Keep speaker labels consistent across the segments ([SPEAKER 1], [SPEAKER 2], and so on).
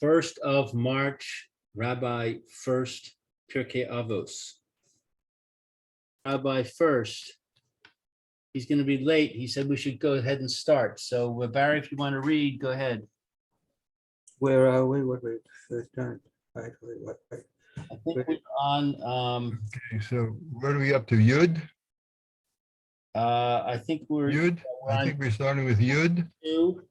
[SPEAKER 1] 1st of March, Rabbi Furst, Pierke Avos. Rabbi Furst, he's going to be late. He said we should go ahead and start. So Barry, if you want to read, go ahead.
[SPEAKER 2] Where are we? What we first done? Wait.
[SPEAKER 1] I think we're on,
[SPEAKER 3] Okay, so what are we up to? Yud?
[SPEAKER 1] I think we're
[SPEAKER 3] Yud? I think we're starting with Yud.
[SPEAKER 1] two.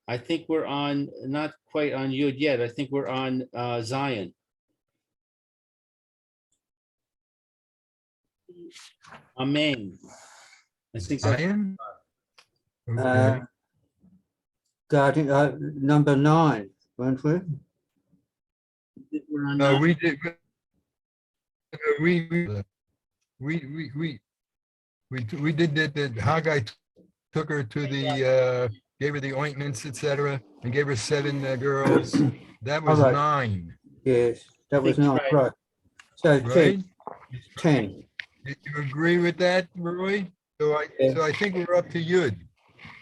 [SPEAKER 1] I think we're on, not quite on Yud yet. I think we're on Zion. Amen. I think that's
[SPEAKER 3] Zion? Okay.
[SPEAKER 2] Starting number 9, weren't we?
[SPEAKER 1] we're on
[SPEAKER 3] No,
[SPEAKER 1] nine.
[SPEAKER 3] we did. We did that. Haggai took her to the, gave her the ointments, etc., and gave her 7 girls. That was
[SPEAKER 2] All right.
[SPEAKER 3] 9,
[SPEAKER 2] Yes, that was
[SPEAKER 1] think
[SPEAKER 2] not
[SPEAKER 1] right.
[SPEAKER 2] right. So
[SPEAKER 3] right?
[SPEAKER 2] 10.
[SPEAKER 3] Did you agree with that, Roy? So I think we're up to Yud.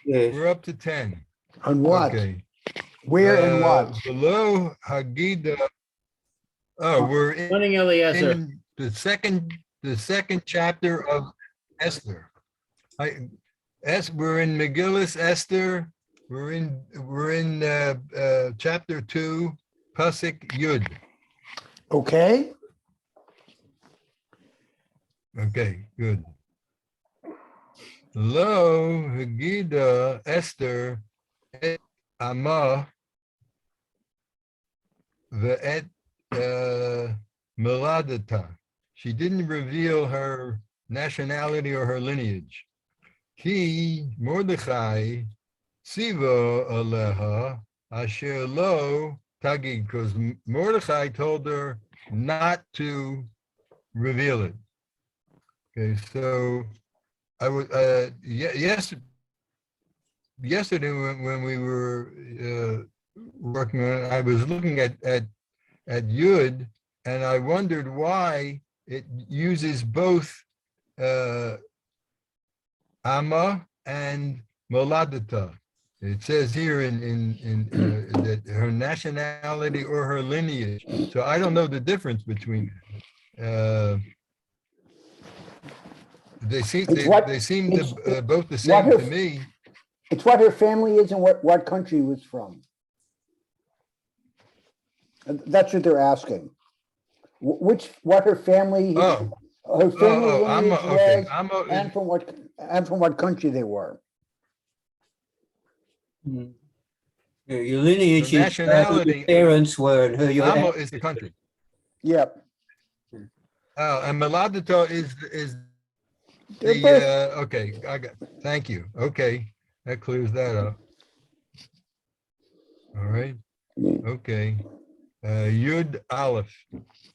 [SPEAKER 2] Yes.
[SPEAKER 3] We're up to 10.
[SPEAKER 4] On what?
[SPEAKER 3] Okay.
[SPEAKER 4] Where and what?
[SPEAKER 3] Below Hagida. Oh, we're
[SPEAKER 1] Morning, Eliezer.
[SPEAKER 3] in the second chapter of Esther. We're in Megillus Esther. We're in chapter 2, Pasuk Yud.
[SPEAKER 4] Okay,
[SPEAKER 3] Okay, good. Lo Hagida Esther et Ama ve'et Meladata. She didn't reveal her nationality or her lineage. Ki Mordechai Siva Aleha Asher Lo Tagid, because Mordechai told her not to reveal it. Okay, so I was yesterday when we were working on it, I was looking at Yud, and I wondered why it uses both Amma and Moladata. It says here in that her nationality or her lineage. So I don't know the difference between. They seem
[SPEAKER 4] It's what-
[SPEAKER 3] they seem
[SPEAKER 4] it's-
[SPEAKER 3] to both the
[SPEAKER 4] what
[SPEAKER 3] same
[SPEAKER 4] her-
[SPEAKER 3] to me.
[SPEAKER 4] it's what her family is and what country he was from. That's what they're asking. What her family,
[SPEAKER 3] Oh,
[SPEAKER 4] her family
[SPEAKER 3] I'm
[SPEAKER 4] lineage
[SPEAKER 3] okay.
[SPEAKER 4] was,
[SPEAKER 3] I'm
[SPEAKER 4] and from what country they were.
[SPEAKER 2] Mm. Your lineage
[SPEAKER 3] So
[SPEAKER 2] is
[SPEAKER 3] nationality-
[SPEAKER 2] who your parents were and who your
[SPEAKER 3] Amma
[SPEAKER 2] aunt-
[SPEAKER 3] is the country.
[SPEAKER 4] Yep.
[SPEAKER 3] Oh, and Meladato is
[SPEAKER 4] They're
[SPEAKER 3] the
[SPEAKER 4] both-
[SPEAKER 3] okay. I got. Thank you. Okay, that clears that up. All right. Okay. Yud Aleph.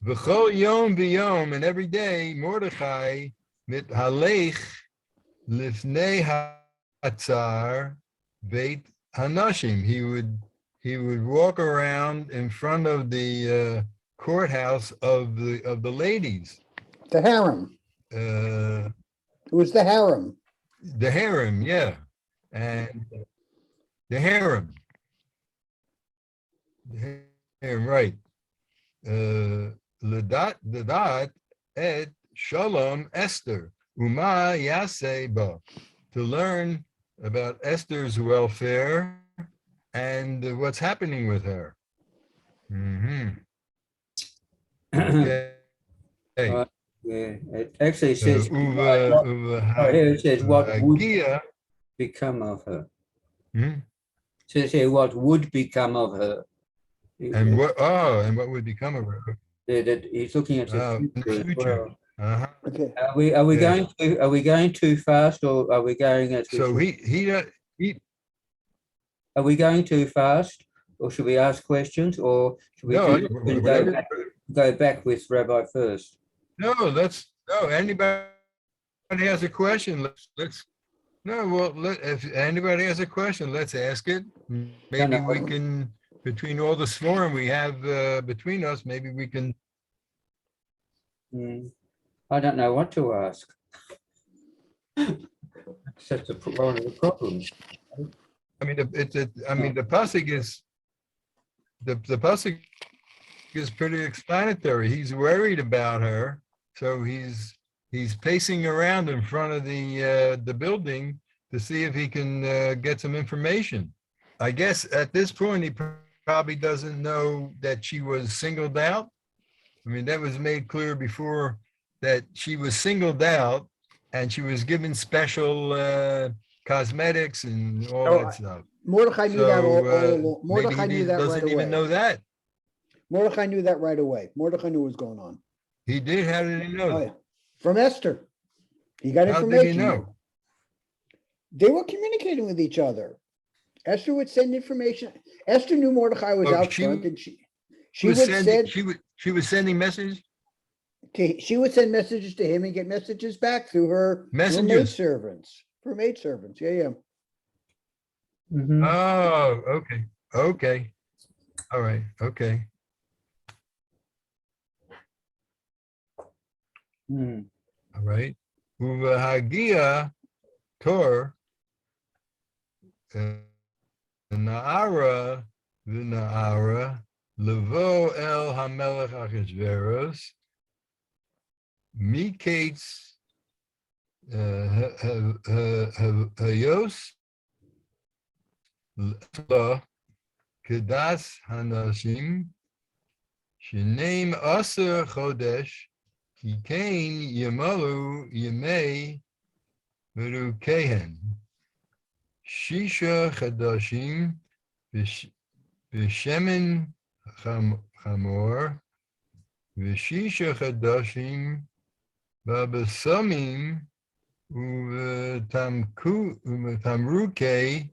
[SPEAKER 3] V'chol yom v'yom, and every day Mordechai mit halech lifnei ha'atzar beit hanashim. He would walk around in front of the courthouse of the ladies.
[SPEAKER 4] The harem. It was the harem.
[SPEAKER 3] The harem, yeah, and the harem. The harem, right. Ledat et Shalom Esther Uma Yaseh Ba, to learn about Esther's welfare and what's happening with her. Mhm. Okay. Hey.
[SPEAKER 2] Yeah, it actually says,
[SPEAKER 3] Uva
[SPEAKER 2] here it says what would
[SPEAKER 3] Hagia.
[SPEAKER 2] become of her.
[SPEAKER 3] Hmm?
[SPEAKER 2] It says here what would become of her.
[SPEAKER 3] And what would become of her?
[SPEAKER 2] That he's looking at the
[SPEAKER 3] In the
[SPEAKER 2] future as
[SPEAKER 3] future.
[SPEAKER 2] well.
[SPEAKER 3] Uh-huh.
[SPEAKER 4] Okay.
[SPEAKER 2] Are we
[SPEAKER 3] Yes.
[SPEAKER 2] going too fast, or are we going at
[SPEAKER 3] So he
[SPEAKER 2] are we going too fast, or should we ask questions, or should we
[SPEAKER 3] no,
[SPEAKER 2] go back with Rabbi Furst?
[SPEAKER 3] no, anybody has a question, let's if anybody has a question, let's ask it. Maybe we can, between all the sworn we have between us, maybe we can.
[SPEAKER 2] I don't know what to ask. That's one of the problems.
[SPEAKER 3] I mean, the pasuk is the pasuk is pretty explanatory. He's worried about her, so he's pacing around in front of the building to see if he can get some information. I guess at this point he probably doesn't know that she was singled out. I mean, that was made clear before, that she was singled out and she was given special cosmetics and all
[SPEAKER 4] Oh,
[SPEAKER 3] that stuff.
[SPEAKER 4] Mordechai knew that all
[SPEAKER 3] So
[SPEAKER 4] along.
[SPEAKER 3] maybe
[SPEAKER 4] Mordechai
[SPEAKER 3] he
[SPEAKER 4] knew that right
[SPEAKER 3] doesn't even know
[SPEAKER 4] away.
[SPEAKER 3] that.
[SPEAKER 4] Mordechai knew that right away. Mordechai knew what was going on.
[SPEAKER 3] He did. How did he know?
[SPEAKER 4] Oh,
[SPEAKER 3] that?
[SPEAKER 4] yeah. From Esther. He got
[SPEAKER 3] How
[SPEAKER 4] information.
[SPEAKER 3] did he know?
[SPEAKER 4] They were communicating with each other. Esther would send information. Esther knew Mordechai was
[SPEAKER 3] Oh,
[SPEAKER 4] out
[SPEAKER 3] she
[SPEAKER 4] front, and she
[SPEAKER 3] was
[SPEAKER 4] would
[SPEAKER 3] sending,
[SPEAKER 4] send
[SPEAKER 3] she was sending messages.
[SPEAKER 4] she would send messages to him and get messages back through her
[SPEAKER 3] Messengers.
[SPEAKER 4] maidservants. Her maidservants. Yeah, yeah.
[SPEAKER 2] Mhm.
[SPEAKER 3] Oh, okay. Okay. All right. Okay.
[SPEAKER 2] Hmm.
[SPEAKER 3] All right. Uvahagia Tor Naara V'Naara Levo El Hamelech Achashveros Miketz Hayos La Kedas Hanashim Shenem Aser Chodesh Kikain Yamalu Yemei Merukehen Shisha Chadashim Vishemen Chamor Vishisha Chadashim Babasamim Utamruke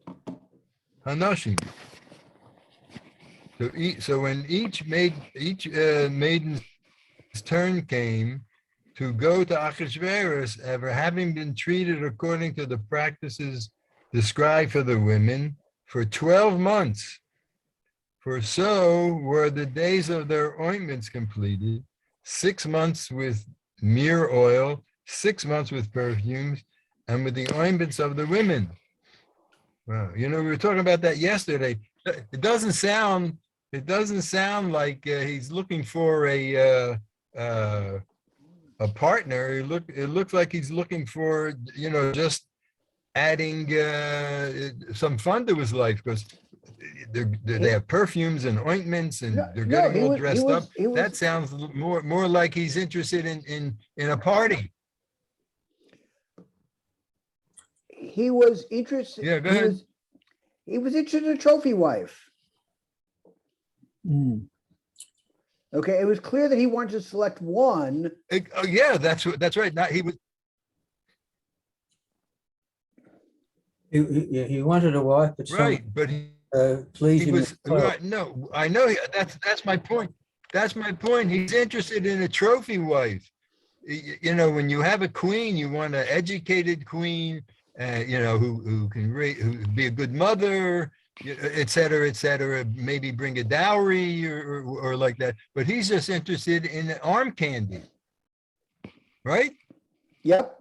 [SPEAKER 3] Hanashim. So when each maiden's turn came to go to Achashverosh, ever having been treated according to the practices described for the women for 12 months. For so were the days of their ointments completed, 6 months with myrrh oil, 6 months with perfumes, and with the ointments of the women. Wow, we were talking about that yesterday. It doesn't sound like he's looking for a partner. It looks like he's looking for, just adding some fun to his life, because they have perfumes and ointments and they're getting all dressed up. That sounds more like he's interested in a party.
[SPEAKER 4] He was interested.
[SPEAKER 3] Yeah, go ahead.
[SPEAKER 4] He was interested in a trophy wife.
[SPEAKER 2] Hmm.
[SPEAKER 4] Okay, it was clear that he wanted to select one.
[SPEAKER 3] Yeah, that's right. He was.
[SPEAKER 2] He wanted a wife, but
[SPEAKER 3] Right, but
[SPEAKER 2] please
[SPEAKER 3] he
[SPEAKER 2] him.
[SPEAKER 3] was right. No, I know. That's my point. That's my point. He's interested in a trophy wife. When you have a queen, you want an educated queen, who can be a good mother, et cetera, maybe bring a dowry or like that. But he's just interested in arm candy, right?
[SPEAKER 4] Yep.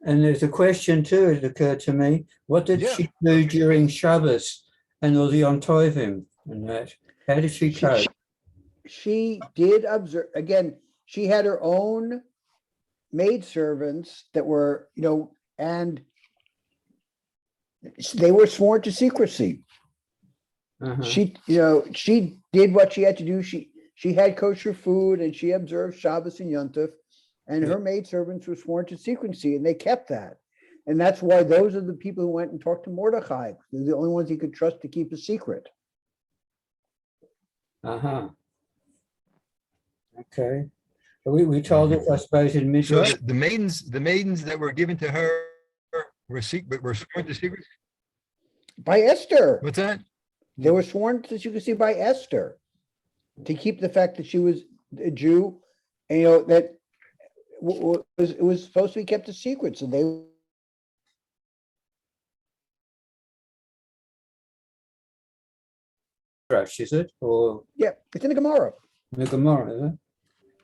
[SPEAKER 2] And there's a question too, it occurred to me. What did
[SPEAKER 3] Yeah.
[SPEAKER 2] she do during Shabbos and all the Yom Tovim and that? How did she cope?
[SPEAKER 4] She did observe, again, she had her own maidservants that were, and they were sworn to secrecy.
[SPEAKER 2] Uh-huh.
[SPEAKER 4] She did what she had to do. She had kosher food and she observed Shabbos and Yom Tov, and her maidservants were sworn to secrecy, and they kept that. And that's why those are the people who went and talked to Mordechai. They're the only ones he could trust to keep a secret.
[SPEAKER 2] Uh-huh. Okay. We told it, I suppose, in
[SPEAKER 3] So
[SPEAKER 2] Midrash.
[SPEAKER 3] the maidens that were given to her were sworn to secrecy.
[SPEAKER 4] By Esther.
[SPEAKER 3] What's that?
[SPEAKER 4] They were sworn to secrecy by Esther to keep the fact that she was a Jew, and that it was supposed to be kept a secret. So they
[SPEAKER 2] Midrash, is it? Or
[SPEAKER 4] it's in the Gemara.
[SPEAKER 2] the Gemara, is it?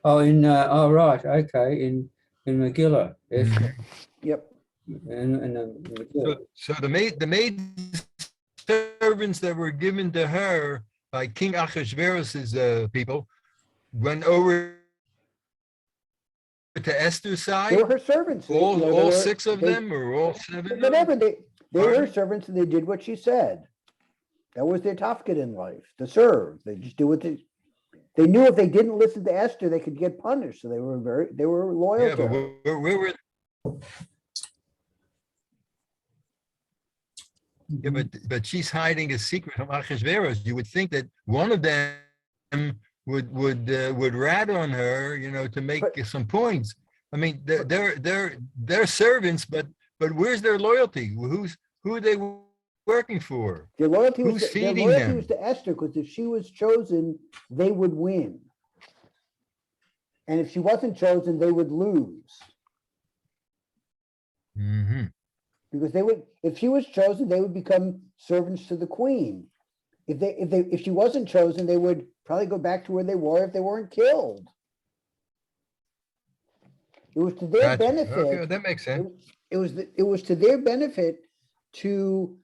[SPEAKER 2] Oh, right, okay, in Megilla. Yes.
[SPEAKER 3] Mhm.
[SPEAKER 4] Yep.
[SPEAKER 2] In Megillah.
[SPEAKER 3] So the maid servants that were given to her by King Ahasuerus's people went over to Esther's
[SPEAKER 4] They
[SPEAKER 3] side?
[SPEAKER 4] were her servants. They, you know, they
[SPEAKER 3] All
[SPEAKER 4] were-
[SPEAKER 3] 6 of
[SPEAKER 4] they-
[SPEAKER 3] them, or all 7 of them?
[SPEAKER 4] Whatever, they were her
[SPEAKER 3] Pardon?
[SPEAKER 4] servants and they did what she said. That was their tafkid in life, to serve. They just do what they knew if they didn't listen to Esther, they could get punished. So they were loyal
[SPEAKER 3] Yeah,
[SPEAKER 4] to
[SPEAKER 3] but
[SPEAKER 4] her.
[SPEAKER 3] where were? Yeah, but she's hiding a secret from Ahasuerus. You would think that one of them would rat on her, you know, to make
[SPEAKER 4] But-
[SPEAKER 3] some points. I mean, they're servants, but where's their loyalty? Who are they working for?
[SPEAKER 4] Their loyalty was
[SPEAKER 3] Who's
[SPEAKER 4] their
[SPEAKER 3] feeding
[SPEAKER 4] loyalty
[SPEAKER 3] them?
[SPEAKER 4] was to Esther, because if she was chosen, they would win. And if she wasn't chosen, they would lose.
[SPEAKER 3] Hmm.
[SPEAKER 4] Because if she was chosen, they would become servants to the queen. If she wasn't chosen, they would probably go back to where they were if they weren't killed. It was to their
[SPEAKER 3] Gotcha.
[SPEAKER 4] benefit.
[SPEAKER 3] Okay, that makes sense.
[SPEAKER 4] It was to their benefit to,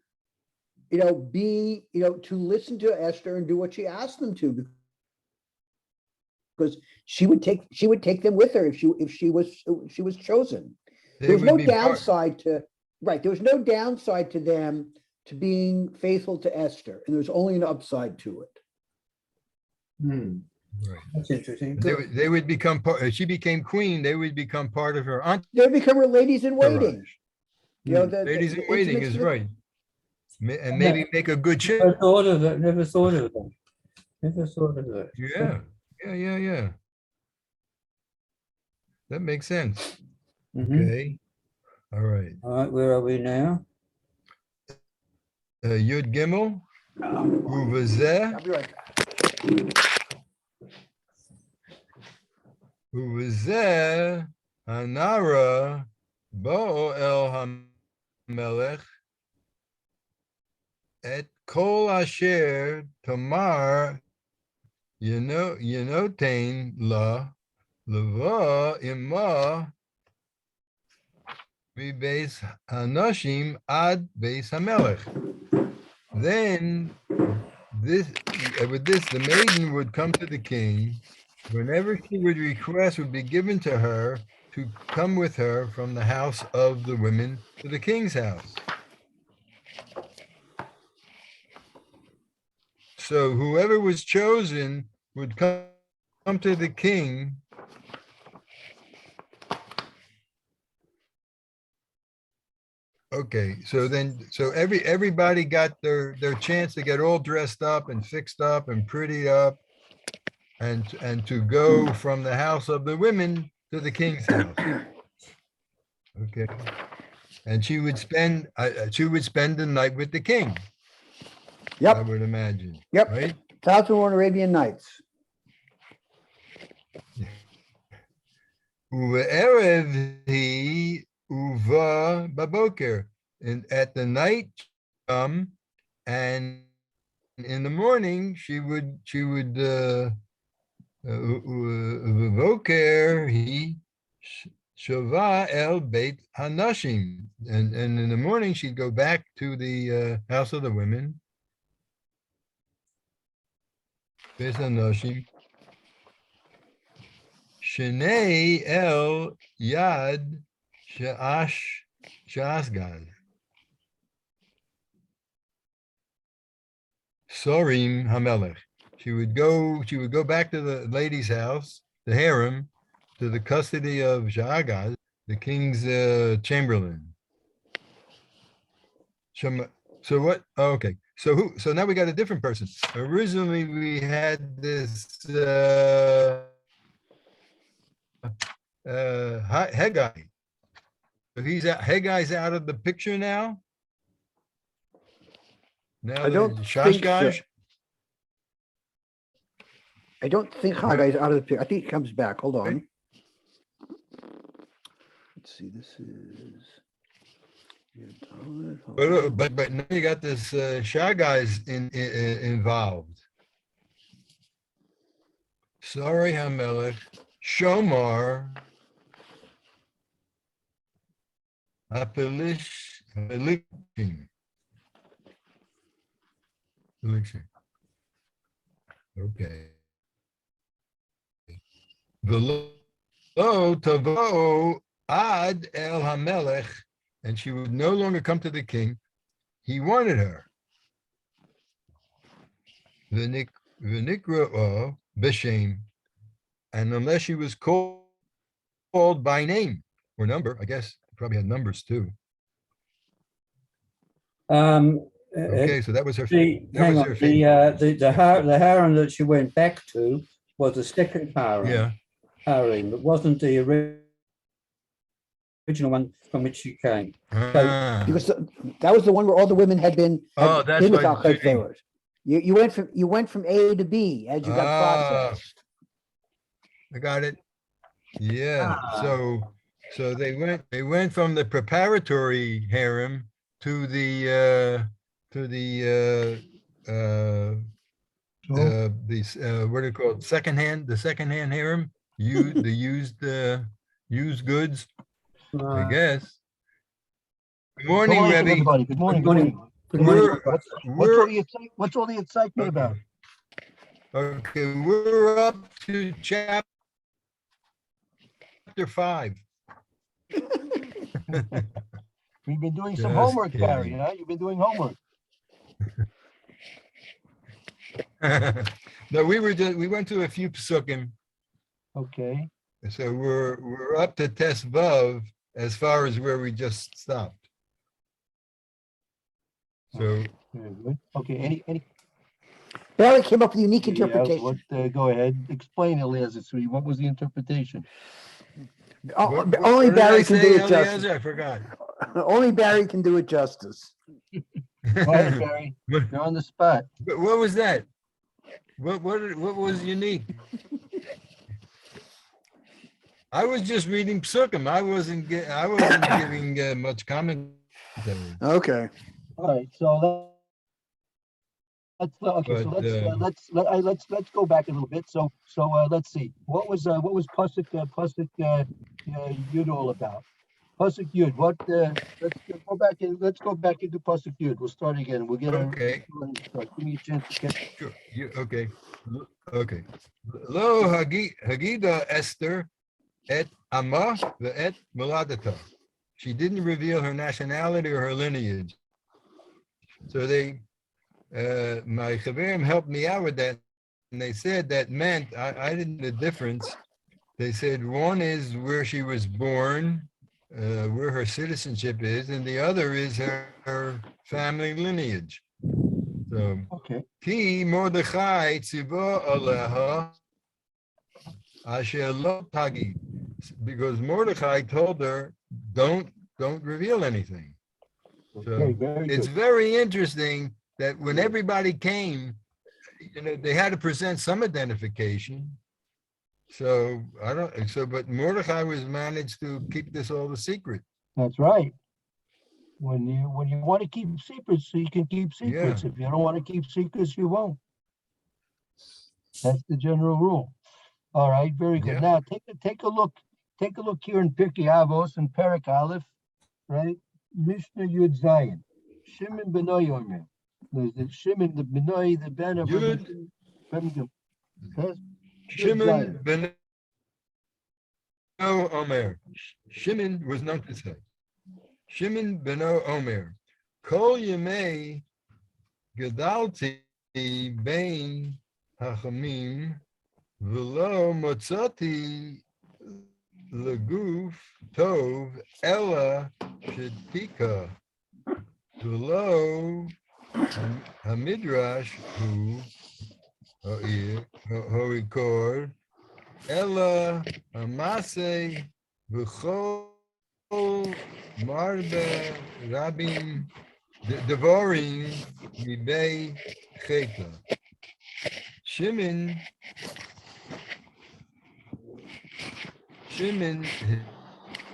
[SPEAKER 4] to listen to Esther and do what she asked them to. Because she would take them with her if she was chosen.
[SPEAKER 3] They
[SPEAKER 4] There was
[SPEAKER 3] would
[SPEAKER 4] no
[SPEAKER 3] be part-
[SPEAKER 4] downside to, right, there was no downside to them to being faithful to Esther, and there's only an upside to it.
[SPEAKER 2] Hmm,
[SPEAKER 3] Right.
[SPEAKER 2] that's interesting.
[SPEAKER 3] They would become part. If she became queen, they would become part of her entourage.
[SPEAKER 4] They become her ladies in waiting.
[SPEAKER 3] Ladies in waiting
[SPEAKER 4] intimates
[SPEAKER 3] is
[SPEAKER 4] of the-
[SPEAKER 3] right. And maybe make a good ship.
[SPEAKER 2] Never thought of it, never thought of that. Never thought of that.
[SPEAKER 3] Yeah. That makes sense.
[SPEAKER 2] Mhm.
[SPEAKER 3] Okay. All right.
[SPEAKER 2] All right, where are we now?
[SPEAKER 3] Yud Gimel. Uvazeh.
[SPEAKER 4] I'll be right back.
[SPEAKER 3] Uvazeh. Anara. Bo el hamelech. Et kol asher tamar. Yenotain la. Leva ima. Beis Hanashim ad Beis Hamelech. Then with this, the maiden would come to the king. Whenever she would request, would be given to her to come with her from the house of the women to the king's house. So whoever was chosen would come to the king. Okay, so everybody got their chance to get all dressed up and fixed up and prettied up and to go from the house of the women to the king's house. Okay. And she would spend the night with the king, I
[SPEAKER 4] Yep,
[SPEAKER 3] would imagine.
[SPEAKER 4] Yep.
[SPEAKER 3] Right?
[SPEAKER 4] Thousand One Arabian Nights.
[SPEAKER 3] Uve'erev hi uva baboker. And at the night, and in the morning she would Voker he shova el beit hanashim, and in the morning she'd go back to the house of the women. Beit hanashim. Shenei el yad shasgad. Sorim Hamelech. She would go back to the lady's house, the harem, to the custody of Shagaz, the king's chamberlain. So what? Oh, okay. So now we got a different person. Originally we had this Haggai. So Haggai's out of the picture now. Now
[SPEAKER 4] I don't
[SPEAKER 3] the
[SPEAKER 4] think so.
[SPEAKER 3] Shashgaz.
[SPEAKER 4] I don't think Haggai's out of the picture. I think he comes back. Hold on. Let's see, this is.
[SPEAKER 3] But now you got this Shaggai's involved. Sorry, Hamelech, Shomar, Apelish, Elikim. Okay. V'lo tavo ad el hamelech, and she would no longer come to the king. He wanted her. V'nikra b'shem, and unless she was called by name or number, I guess probably had numbers too. Okay, so that was her. That
[SPEAKER 2] Hang
[SPEAKER 3] was
[SPEAKER 2] on,
[SPEAKER 3] her fate.
[SPEAKER 2] the harem that she went back to was the second harem.
[SPEAKER 3] Yeah.
[SPEAKER 2] Harem. It wasn't the original one from which she came.
[SPEAKER 3] Ah.
[SPEAKER 4] Because that was the one where all the women had been.
[SPEAKER 3] Oh, that's
[SPEAKER 4] been with
[SPEAKER 3] why
[SPEAKER 4] Al-Khair
[SPEAKER 3] Judy-
[SPEAKER 4] Pharaohs. You went from A to B as you got processed.
[SPEAKER 3] I got it. Yeah.
[SPEAKER 2] Ah.
[SPEAKER 3] So they went from the preparatory harem to the what are they called? The secondhand harem. The used goods, I guess. Good morning,
[SPEAKER 5] Good
[SPEAKER 3] Rebbe.
[SPEAKER 5] everybody. Good morning.
[SPEAKER 2] Good morning. Good morning.
[SPEAKER 5] What's all the excitement about?
[SPEAKER 3] Okay, we're up to chapter 5.
[SPEAKER 5] We've been doing some
[SPEAKER 3] Just
[SPEAKER 5] homework,
[SPEAKER 3] kidding.
[SPEAKER 5] Barry. Huh? You've been doing homework.
[SPEAKER 3] No, we went to a few psukim,
[SPEAKER 5] Okay.
[SPEAKER 3] so we're up to Tes Vav as far as where we just stopped. So
[SPEAKER 5] Very good. Okay. Any
[SPEAKER 4] Barry came up with a unique
[SPEAKER 5] yeah,
[SPEAKER 4] interpretation.
[SPEAKER 5] go ahead. Explain, Eliezer. What was the interpretation?
[SPEAKER 4] Only
[SPEAKER 3] what did I
[SPEAKER 4] Barry can do
[SPEAKER 3] say,
[SPEAKER 4] it justice.
[SPEAKER 3] Eliezer? I forgot.
[SPEAKER 4] Only Barry can do it justice.
[SPEAKER 5] Go ahead, Barry. You're on the spot.
[SPEAKER 3] What was that? What was unique? I was just reading psukim. I wasn't giving much commentary.
[SPEAKER 4] Okay.
[SPEAKER 5] All right. So let's go back a little bit. So let's see. What was Pasuk Yud all about? Pasuk Yud. Let's go back into Pasuk Yud. We'll start again. We'll get
[SPEAKER 3] Okay.
[SPEAKER 5] Give me a chance to catch.
[SPEAKER 3] Sure. Okay. Okay. Lo Hagida Esther et Amma ve'et Moladata. She didn't reveal her nationality or her lineage. So my Chaverim helped me out with that. And they said that meant, I didn't know the difference. They said one is where she was born, where her citizenship is, and the other is her family lineage. So,
[SPEAKER 5] Okay.
[SPEAKER 3] Ki Mordechai tzivo aleha asher lo tagid, because Mordechai told her, don't reveal anything.
[SPEAKER 5] Okay. Very
[SPEAKER 3] It's
[SPEAKER 5] good.
[SPEAKER 3] very interesting that when everybody came, they had to present some identification. So but Mordechai managed to keep this all a secret.
[SPEAKER 5] That's right. When you want to keep secrets, so you can keep secrets.
[SPEAKER 3] Yeah.
[SPEAKER 5] If you don't want to keep secrets, you won't. That's the general rule. All right, very good.
[SPEAKER 3] Yeah.
[SPEAKER 5] Now take a look here in Pirkei Avos and Perek Aleph, right? Mishnah Yud Zayin. Shimon Benoy Omer. There's the Shimon, the Benoy, the Ben of
[SPEAKER 3] Yud.
[SPEAKER 5] Yes?
[SPEAKER 3] Shimon ben Omer. Shimon was known to say. Shimon ben Omer. Kol Yemei Gedalti Bein Hachamim V'lo Motzati Leguf Tov Ella Shetika V'lo Hamidrash Hu Hoikor Ella Amase V'chol Marbe Rabim Devorim Mibei Cheta. Shimon,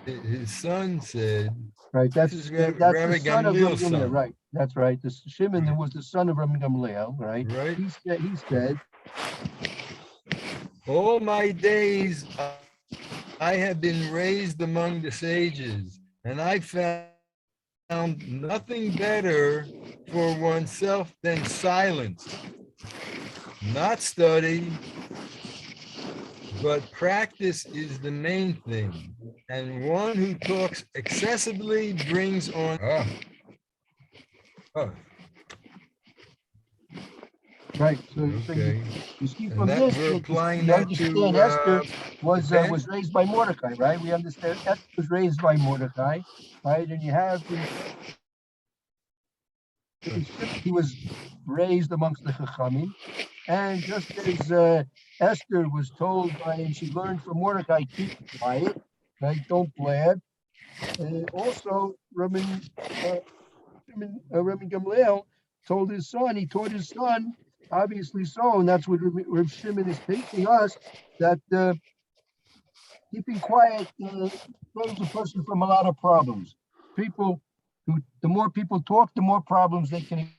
[SPEAKER 3] his son said,
[SPEAKER 5] Right, that's
[SPEAKER 3] This is
[SPEAKER 5] the
[SPEAKER 3] Rabbi
[SPEAKER 5] son of
[SPEAKER 3] Gamliel's
[SPEAKER 5] Rabbi Gamliel,
[SPEAKER 3] son.
[SPEAKER 5] right? That's right. This Shimon that was the son of Rabbi Gamliel, right?
[SPEAKER 3] Right.
[SPEAKER 5] He said,
[SPEAKER 3] all my days I have been raised among the sages, and I found nothing better for oneself than silence. not study, but practice is the main thing. And one who talks excessively brings on. Oh,
[SPEAKER 5] Right. So
[SPEAKER 3] okay.
[SPEAKER 5] you see
[SPEAKER 3] And
[SPEAKER 5] from
[SPEAKER 3] that
[SPEAKER 5] this,
[SPEAKER 3] we're
[SPEAKER 5] that
[SPEAKER 3] applying
[SPEAKER 5] we
[SPEAKER 3] that
[SPEAKER 5] understand
[SPEAKER 3] to
[SPEAKER 5] Esther was
[SPEAKER 3] Ben?
[SPEAKER 5] raised by Mordecai, right? We understand Esther was raised by Mordecai, right? And you have he was raised amongst the Chachamim, and just as Esther was told by, and she learned from Mordecai, keep quiet, right? Don't blab. Also, Rabbi Gamliel told his son, he taught his son, obviously so, and that's what Reb Shimon is teaching us, that keeping quiet saves a person from a lot of problems. The more people talk, the more problems they can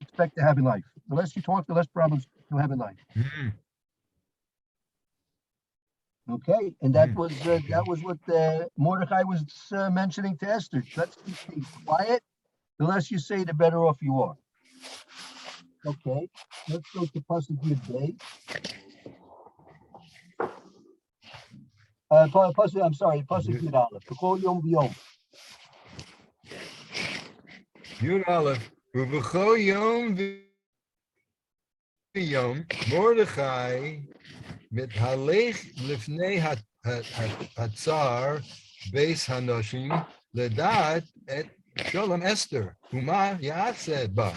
[SPEAKER 5] expect to have in life. The less you talk, the less problems you'll have in life.
[SPEAKER 3] Hmm.
[SPEAKER 5] Okay, and
[SPEAKER 3] Okay.
[SPEAKER 5] that was what Mordecai was mentioning to Esther. Let's keep things quiet. The less you say, the better off you are. Okay, let's go to Pasuk Yud Bey. I'm sorry, Pasuk Yud Aleph. B'chol Yom V'Yom.
[SPEAKER 3] Yud Aleph. U'v'chol yom v'yom Mordechai mithalech lifnei hatzar beis hanoshim ledat et shalom Esther uma yaseh ba.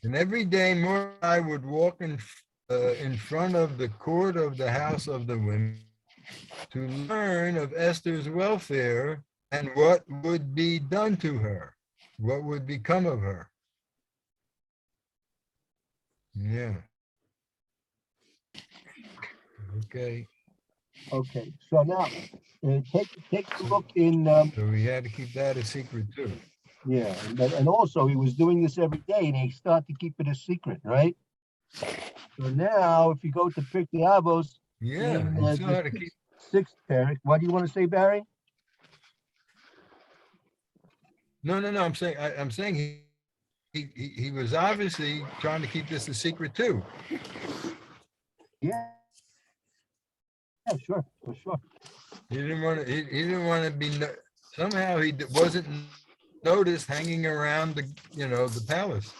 [SPEAKER 3] And every day Mordechai would walk in front of the court of the house of the women to learn of Esther's welfare and what would be done to her, what would become of her. Yeah. Okay.
[SPEAKER 5] Okay, so now take a look in.
[SPEAKER 3] So we had to keep that a secret too.
[SPEAKER 5] Yeah, and also he was doing this every day, and he started to keep it a secret, right? So now, if you go to Pirke Avos,
[SPEAKER 3] Yeah,
[SPEAKER 5] in
[SPEAKER 3] you still had to keep.
[SPEAKER 5] sixth parak, what do you want to say, Barry?
[SPEAKER 3] No. I'm saying he was obviously trying to keep this a secret too.
[SPEAKER 5] Yeah, sure, for sure.
[SPEAKER 3] He didn't want to. He didn't want to be. Somehow he wasn't noticed hanging around the palace.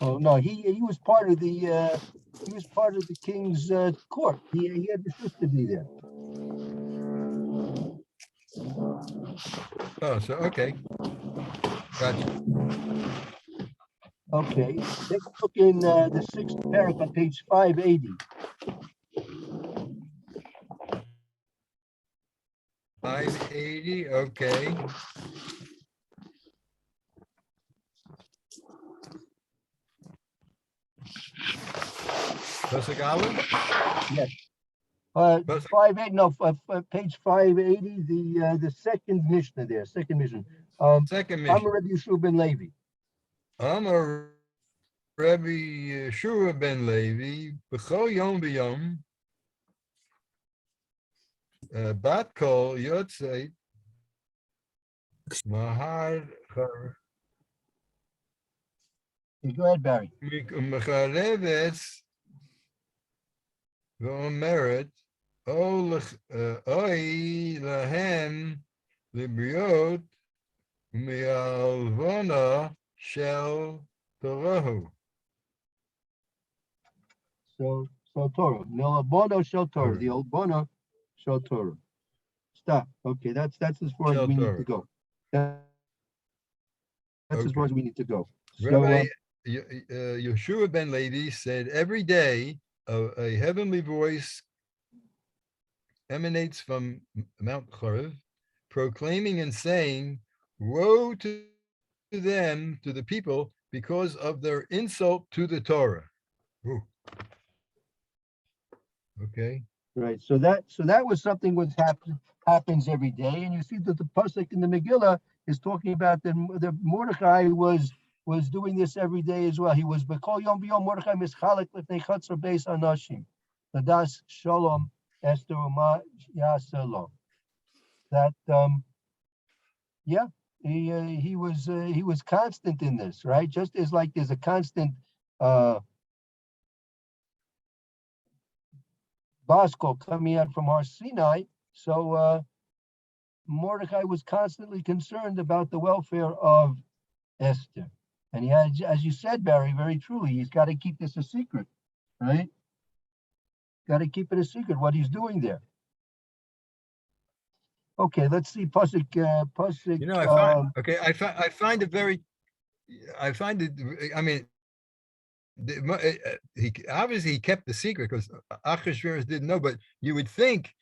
[SPEAKER 5] Oh no, he was part of the king's court. He had the sister be there.
[SPEAKER 3] Oh, so okay, gotcha.
[SPEAKER 5] Okay, take a look in the sixth parak on page 580.
[SPEAKER 3] 580. Okay. Pasuk Aleph?
[SPEAKER 5] Yes.
[SPEAKER 3] Pasuk-
[SPEAKER 5] 580, no, page 580, the second Mishnah there, second Mishnah.
[SPEAKER 3] Second
[SPEAKER 5] I'm
[SPEAKER 3] mission.
[SPEAKER 5] Rabbi Yeshua ben Levi.
[SPEAKER 3] I'm a Rabbi Yeshua ben Levi. B'chol yom v'yom. Bat kol yotzeit. Mahar
[SPEAKER 5] Go ahead, Barry.
[SPEAKER 3] mecharevetz v'omeret oi lahem libriot mi'alvona shel torahu.
[SPEAKER 5] So Torah. Bono shel Torah. The old Bono shel Torah. Stop. Okay, that's as far as we need to go. That's as far as we need to go. So
[SPEAKER 3] Rabbi Yeshua ben Levi said, every day a heavenly voice emanates from Mount Chorev, proclaiming and saying, woe to them, to the people, because of their insult to the Torah. Ooh. Okay.
[SPEAKER 5] right. So that was something which happens every day. And you see that the pasuk in the Megilla is talking about the Mordecai was doing this every day as well. He was b'kol yom v'yom Mordecai mischalek lifnei chatzar beis anashim. Ladas shalom Esther uma yasalom. That he was constant in this, right? Just as like there's a constant Bosco coming out from Har Sinai. So Mordecai was constantly concerned about the welfare of Esther. And he had, as you said, Barry, very truly, he's got to keep this a secret, right? Got to keep it a secret what he's doing there. Okay, let's see, Pusik.
[SPEAKER 3] You know, I find it very, I mean, he obviously he kept the secret because Achashverosh didn't know, but you would think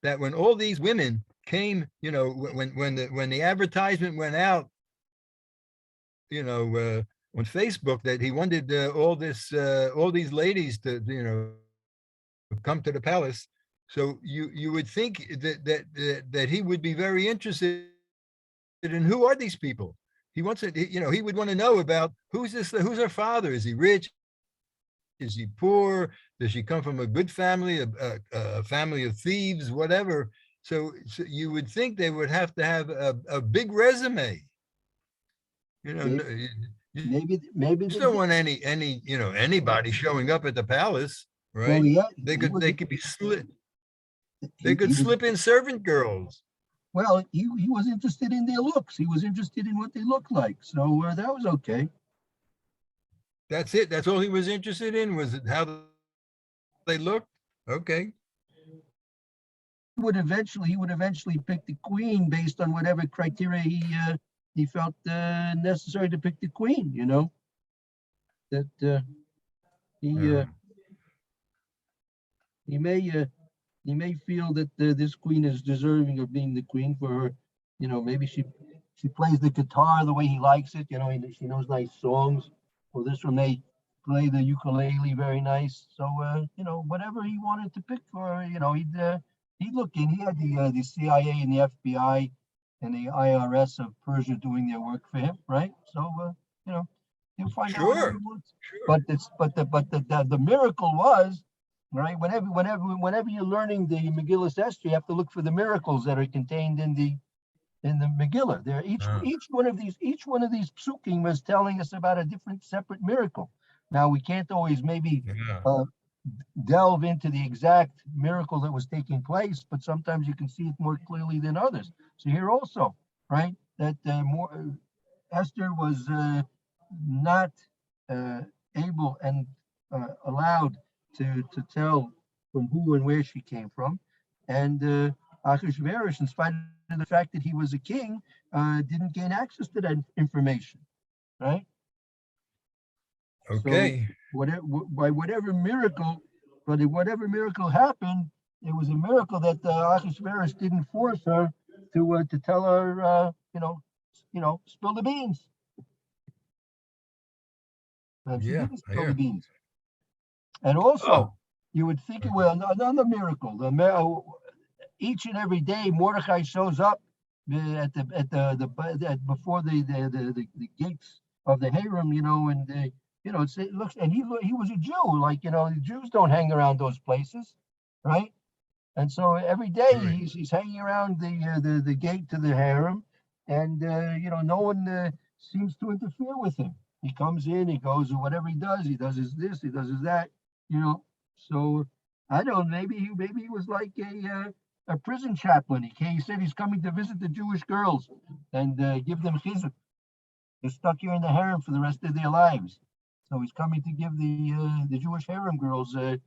[SPEAKER 3] that when all these women came, you know, when the advertisement went out, you know, on Facebook, that he wanted all these ladies to, you know, come to the palace. So you would think that he would be very interested in who are these people. He wants it, you know, he would want to know about who's her father? Is he rich? Is he poor? Does she come from a good family, a family of thieves, whatever? So you would think they would have to have a big resume. You know,
[SPEAKER 5] maybe
[SPEAKER 3] you just don't want any you know, anybody showing up at the palace, right?
[SPEAKER 5] Well,
[SPEAKER 3] They could be slip. They
[SPEAKER 5] he
[SPEAKER 3] could
[SPEAKER 5] was-
[SPEAKER 3] slip in servant girls.
[SPEAKER 5] Well, he was interested in their looks. He was interested in what they looked like. So that was okay.
[SPEAKER 3] That's it. That's all he was interested in, was how they looked. Okay.
[SPEAKER 5] He would eventually pick the queen based on whatever criteria he felt necessary to pick the queen. You know, that
[SPEAKER 3] Yeah.
[SPEAKER 5] he may feel that this queen is deserving of being the queen for her. You know, maybe she plays the guitar the way he likes it. You know, she knows nice songs. Or this one may play the ukulele very nice. So you know, whatever he wanted to pick for her, you know, he'd look in. He had the CIA and the FBI and the IRS of Persia doing their work for him, right? So you know, he'll find out whatever he
[SPEAKER 3] Sure.
[SPEAKER 5] wants.
[SPEAKER 3] Sure.
[SPEAKER 5] But the miracle was, right? Whenever you're learning the Megillah Esther, you have to look for the miracles that are contained in the Megillah. There, each one of these psukim was telling us about a different, separate miracle. Now we can't always maybe
[SPEAKER 3] Yeah.
[SPEAKER 5] delve into the exact miracle that was taking place, but sometimes you can see it more clearly than others. So here also, right, that Esther was not able and allowed to tell from who and where she came from, and Achashverosh, in spite of the fact that he was a king, didn't gain access to that information, right?
[SPEAKER 3] Okay.
[SPEAKER 5] So whatever miracle happened, it was a miracle that Achashverosh didn't force her to tell her, spill the beans. And she
[SPEAKER 3] Yeah,
[SPEAKER 5] didn't
[SPEAKER 3] I
[SPEAKER 5] spill the
[SPEAKER 3] hear.
[SPEAKER 5] beans. And also,
[SPEAKER 3] Oh.
[SPEAKER 5] you would think it was another miracle. Each and every day, Mordecai shows up before the gates of the harem, you know, and you know, it looks, and he was a Jew, like, you know, the Jews don't hang around those places, right? And so every day
[SPEAKER 3] Right.
[SPEAKER 5] he's hanging around the gate to the harem, and you know, no one seems to interfere with him. He comes in, he goes, or whatever he does his this, he does his that, you know. So I don't. Maybe he was like a prison chaplain. He said he's coming to visit the Jewish girls and give them chizuk. They're stuck here in the harem for the rest of their lives. So he's coming to give the Jewish harem girls a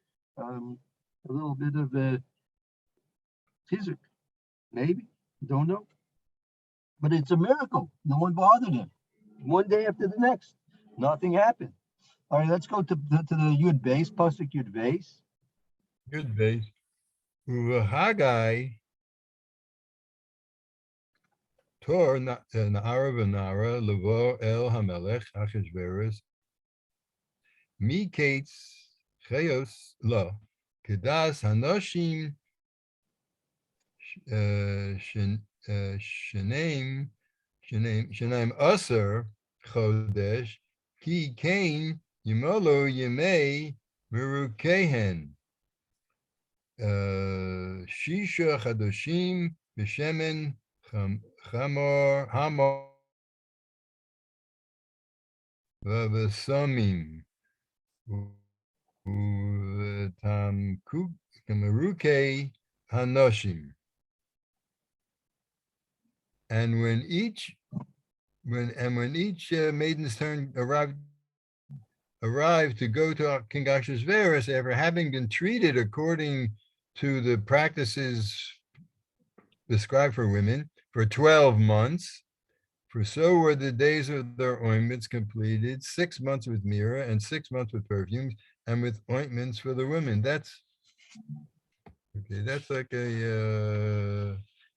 [SPEAKER 5] little bit of chizuk. Maybe, don't know. But it's a miracle. No one bothered him. One day after the next, nothing happened. All right, let's go to the Yud base, Pasuk Yud base.
[SPEAKER 3] Good base. Haggai Tor Na'ara v'Na'ara Levo El Hamelech Achashverosh Miketz Chayos Lo Kedas Hanoshim Shenaim Aser Chodesh Ki Kain Yimolo Yemei Merukehen Shisha Chadoshim B'Shemen Hamor v'samim u'tamruke hanoshim. And when each maiden's turn arrived to go to King Ahasuerus after having been treated according to the practices prescribed for women for 12 months. For so were the days of their ointments completed, 6 months with myrrh and 6 months with perfumes and with ointments for the women. That's okay. That's like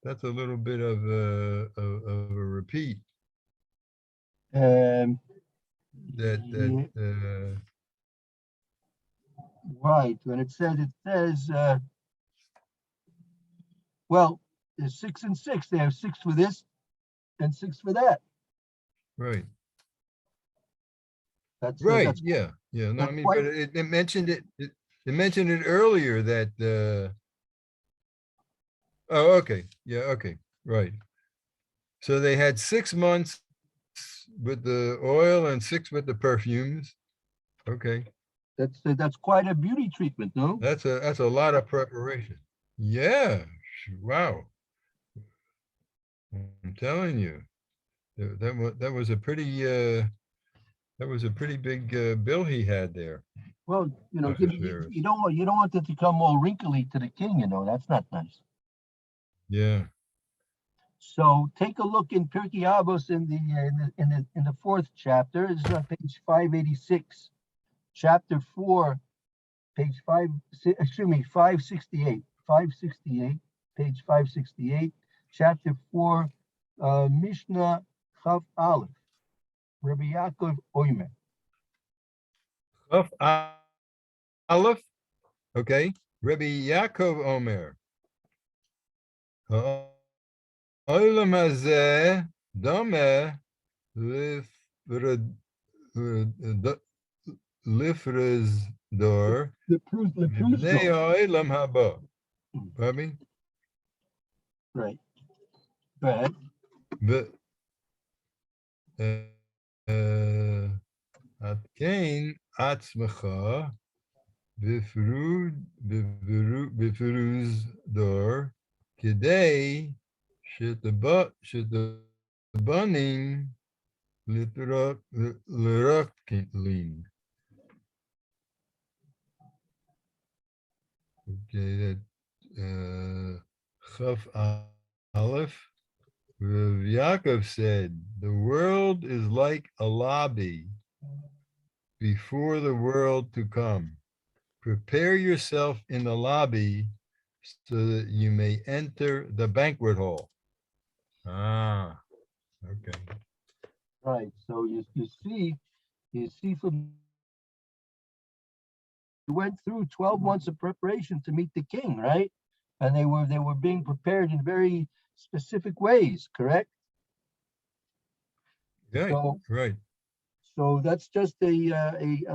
[SPEAKER 3] that's a little bit of a repeat.
[SPEAKER 5] Yeah,
[SPEAKER 3] That
[SPEAKER 5] right. When it says, well, there's 6 and 6. They have 6 for this and 6 for that.
[SPEAKER 3] right.
[SPEAKER 5] That's
[SPEAKER 3] Right,
[SPEAKER 5] that's
[SPEAKER 3] yeah, yeah, no, I
[SPEAKER 5] that's
[SPEAKER 3] mean,
[SPEAKER 5] quite-
[SPEAKER 3] but it mentioned it mentioned it earlier that, oh, okay, yeah, okay, right. So they had 6 months with the oil and 6 with the perfumes. Okay,
[SPEAKER 5] that's quite a beauty treatment, no?
[SPEAKER 3] that's a lot of preparation. Yeah, wow. I'm telling you, that was a pretty, big bill he had there.
[SPEAKER 5] Well,
[SPEAKER 3] Ahasuerus.
[SPEAKER 5] you don't want it to come all wrinkly to the king, that's not nice.
[SPEAKER 3] Yeah,
[SPEAKER 5] So take a look in Pirkei Avos in the 4th chapter. This is on page 586. Chapter 4, page 568. 568, page 568. Chapter 4, Mishnah Chav Aleph. Rabbi Yaakov Oimer.
[SPEAKER 3] Chaf Aleph, okay, Rabbi Yaakov Omer. Ha'olam hazeh dameh lifrezdor mipnei ha'olam haba. Pardon me?
[SPEAKER 5] Right. Go ahead.
[SPEAKER 3] התקן עצמך בפירוז דור, כדי שתבנים לרקלין. Okay, that Chaf Aleph. Rav Yaakov said, the world is like a lobby before the world to come. Prepare yourself in the lobby so that you may enter the banquet hall. Ah, okay.
[SPEAKER 5] Right. So you see from you went through 12 months of preparation to meet the king, right? And they were being prepared in very specific ways, correct?
[SPEAKER 3] Right,
[SPEAKER 5] So
[SPEAKER 3] right.
[SPEAKER 5] so that's just a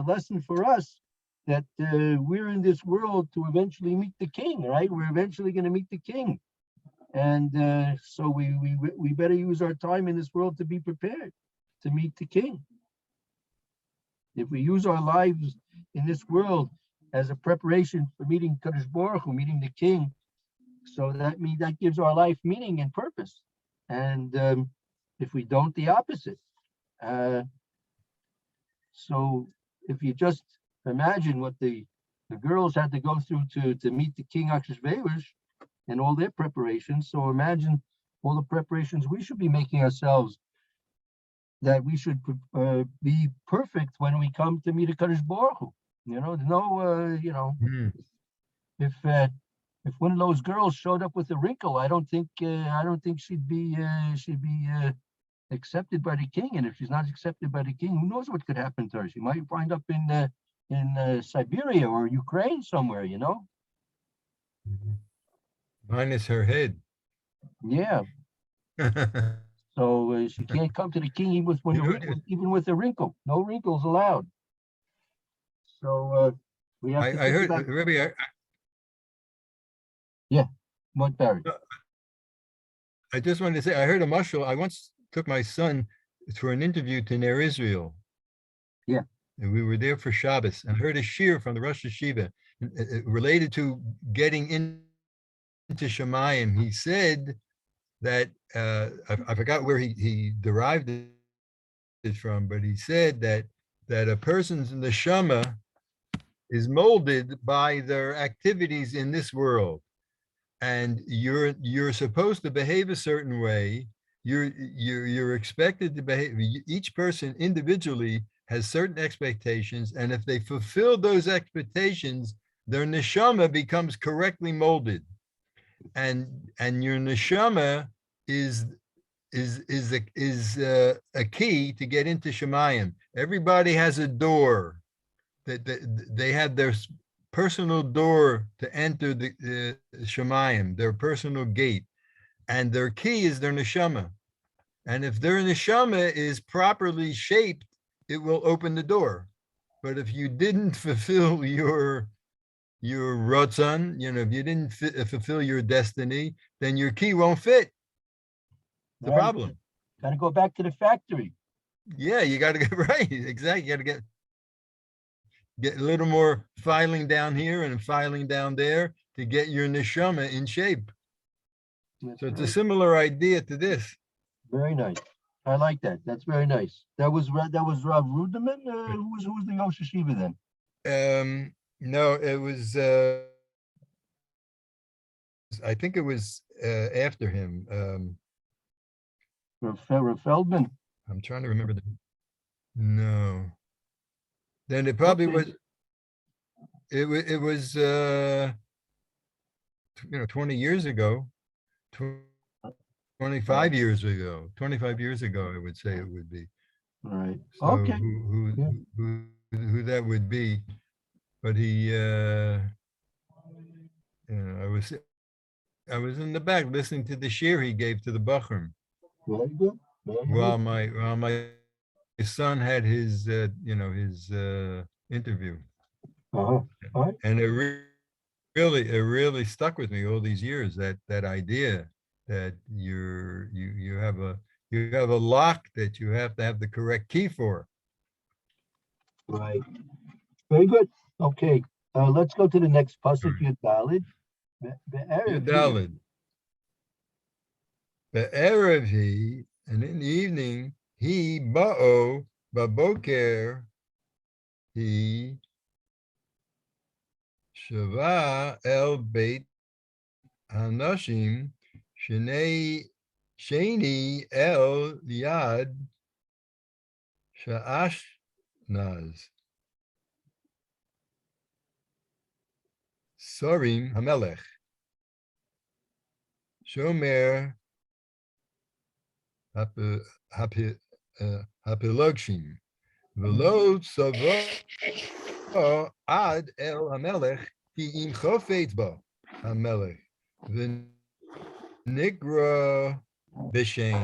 [SPEAKER 5] lesson for us that we're in this world to eventually meet the king, right? We're eventually going to meet the king. And so we better use our time in this world to be prepared to meet the king. If we use our lives in this world as a preparation for meeting Kadosh Baruch Hu, meeting the king, so that means that gives our life meaning and purpose. And if we don't, the opposite. So if you just imagine what the girls had to go through to meet the king Ahasuerus and all their preparations, so imagine all the preparations we should be making ourselves, that we should be perfect when we come to meet a Kadosh Baruch Hu. If one of those girls showed up with a wrinkle, I don't think she'd be accepted by the king. And if she's not accepted by the king, who knows what could happen to her? She might wind up in Siberia or Ukraine somewhere,
[SPEAKER 3] Minus her head.
[SPEAKER 5] Yeah. So she can't come to the king even with a wrinkle. No wrinkles allowed. So we have to
[SPEAKER 3] I heard,
[SPEAKER 5] about,
[SPEAKER 3] Rabbi,
[SPEAKER 5] what, Barry?
[SPEAKER 3] I just wanted to say, I heard a mashal. I once took my son for an interview to Ner Israel.
[SPEAKER 5] Yeah.
[SPEAKER 3] And we were there for Shabbos and heard a shir from the Rosh Hashiva related to getting into Shemayim. He said that, I forgot where he derived it from, but he said that a person's neshama is molded by their activities in this world. And you're supposed to behave a certain way. You're expected to behave. Each person individually has certain expectations, and if they fulfill those expectations, their neshama becomes correctly molded. And your neshama is a key to get into Shemayim. Everybody has a door that they have their personal door to enter the Shemayim, their personal gate, and their key is their neshama. And if their neshama is properly shaped, it will open the door. But if you didn't fulfill your ratzon, if you didn't fulfill your destiny, then your key won't fit. The
[SPEAKER 5] Right.
[SPEAKER 3] problem.
[SPEAKER 5] Got to go back to the factory.
[SPEAKER 3] Yeah, you got to get right. Exactly. You got to get a little more filing down here and filing down there to get your neshama in shape. So it's a similar idea to this.
[SPEAKER 5] Very nice. I like that. That's very nice. That was Rav Ruderman. Who was the Rosh Hashiva then?
[SPEAKER 3] No, it was. I think it was after him.
[SPEAKER 5] Rav Feldman.
[SPEAKER 3] I'm trying to remember the. No. Then it probably
[SPEAKER 5] Okay.
[SPEAKER 3] was. It was 20 years ago. 25 years ago. 25 years ago, I would say it would be.
[SPEAKER 5] All right.
[SPEAKER 3] So
[SPEAKER 5] Okay. Yeah.
[SPEAKER 3] who that would be, but he, I was in the back listening to the shir he gave to the Bachrim
[SPEAKER 5] Very good. Very
[SPEAKER 3] while
[SPEAKER 5] good.
[SPEAKER 3] my son had his interview,
[SPEAKER 5] All right.
[SPEAKER 3] and it really stuck with me all these years, that idea that you have a lock that you have to have the correct key for.
[SPEAKER 5] Right. Very good. Okay. Let's go to the next pasuk. Yud Daled.
[SPEAKER 3] Yudalid. Be'erev he, and in the evening, he ba'o baboker, he shava el beit hanashim sheni el yad sha'ashnaz sorim hamelech shomer hapilogshim v'lo tzava ad el hamelech ki im chofet ba hamelech v'nigra b'shem.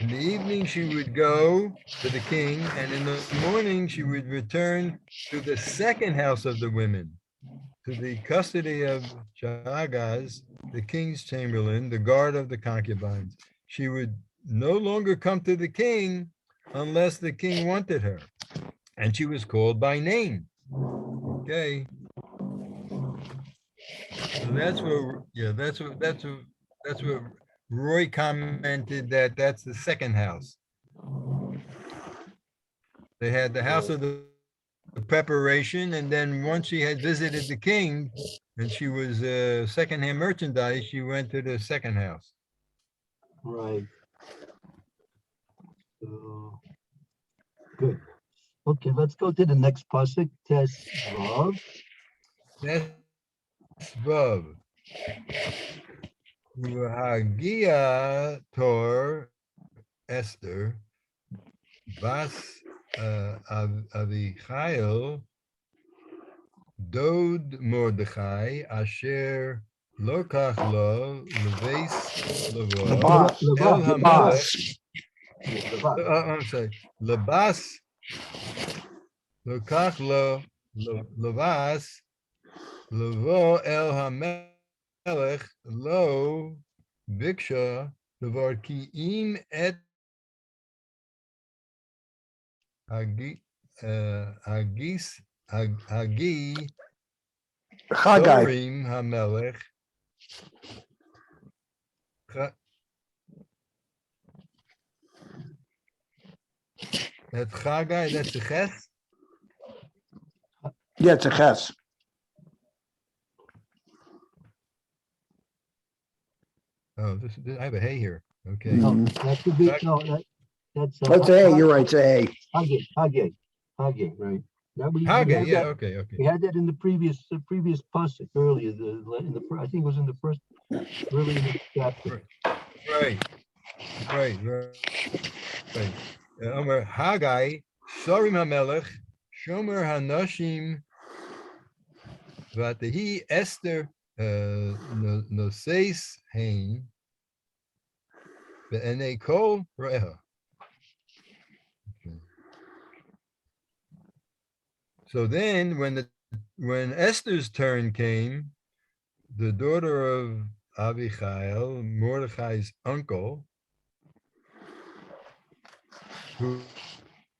[SPEAKER 3] In the evening she would go to the king, and in the morning she would return to the second house of the women, to the custody of Shagaz, the king's chamberlain, the guard of the concubines. She would no longer come to the king unless the king wanted her, and she was called by name. Okay. So that's what Roy commented, that's the second house. They had the house of the preparation, and then once she had visited the king and she was secondhand merchandise, she went to the second house.
[SPEAKER 5] Right. So, good. Okay, let's go to the next pasuk. Tes Vav.
[SPEAKER 3] That's Vav. Hagia Tor Esther Bas Avichail Dod Mordechai Asher Lokach Lo Leves Levo El Hamelech. I'm sorry. Lebas Lokach Lo Levas Levo El Hamelech Lo Biksha Levar Ki Im Et Hagi Hagi
[SPEAKER 4] Chagai.
[SPEAKER 3] Sorim Hamelech. Het Chagai, that's a ches.
[SPEAKER 4] Yeah, it's a ches.
[SPEAKER 3] Oh, I have a hay here. Okay.
[SPEAKER 5] No,
[SPEAKER 4] Mhm.
[SPEAKER 5] that could be, no, that's.
[SPEAKER 4] That's A, you're right, it's A.
[SPEAKER 5] Hage, right. That we
[SPEAKER 3] Hage,
[SPEAKER 5] had
[SPEAKER 3] yeah,
[SPEAKER 5] that-
[SPEAKER 3] okay, okay.
[SPEAKER 5] We had that in the previous pasuk earlier, I think it was in the first, early in the chapter.
[SPEAKER 3] Right. Omer Haggai, Sorim HaMelech, Shomer HaNashim, Vatehi Esther Noseis Hein, Ve'enei Kol Reha. So then, when Esther's turn came, the daughter of Abichail, Mordechai's uncle, who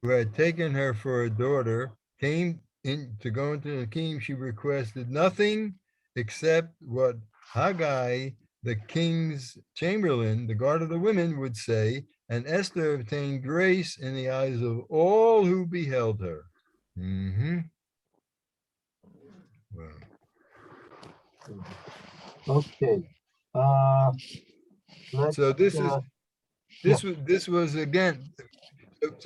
[SPEAKER 3] had taken her for a daughter, came in to go into the king. She requested nothing except what Haggai, the king's chamberlain, the guard of the women, would say, and Esther obtained grace in the eyes of all who beheld her. Wow.
[SPEAKER 5] Okay. Let's,
[SPEAKER 3] So this was again.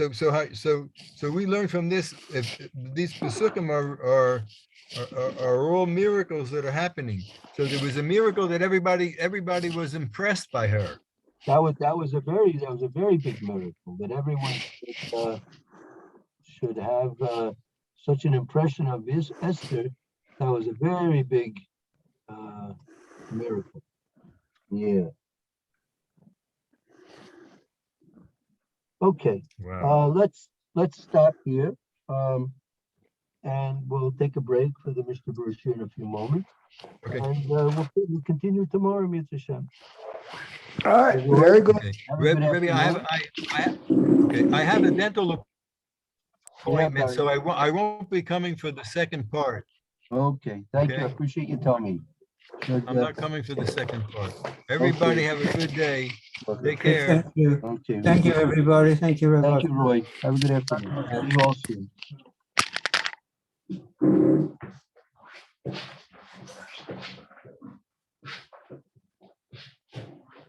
[SPEAKER 3] So we learn from this. If these pesukim are all miracles that are happening. So there was a miracle that everybody was impressed by her.
[SPEAKER 5] that was a very big miracle that everyone should have such an impression of Esther. That was a very big miracle. Yeah. Okay.
[SPEAKER 3] Wow.
[SPEAKER 5] Let's stop here. And we'll take a break for the Mr. Brochure in a few moments.
[SPEAKER 3] Okay.
[SPEAKER 5] And we'll continue tomorrow, Mitzvah Shem.
[SPEAKER 4] All right, very good.
[SPEAKER 3] Okay.
[SPEAKER 5] Have a good
[SPEAKER 3] Rebbe, I have a dental appointment, so I won't be coming for the second part.
[SPEAKER 5] Okay, thank you. I
[SPEAKER 3] Okay.
[SPEAKER 5] appreciate you telling me. Good,
[SPEAKER 3] I'm not coming for the second part. Everybody have a good day. Take care.
[SPEAKER 2] Thank you.
[SPEAKER 5] Okay.
[SPEAKER 2] Thank you, everybody. Thank you very
[SPEAKER 5] Thank
[SPEAKER 2] much.
[SPEAKER 5] you, Roy. Have a good afternoon. See you all soon.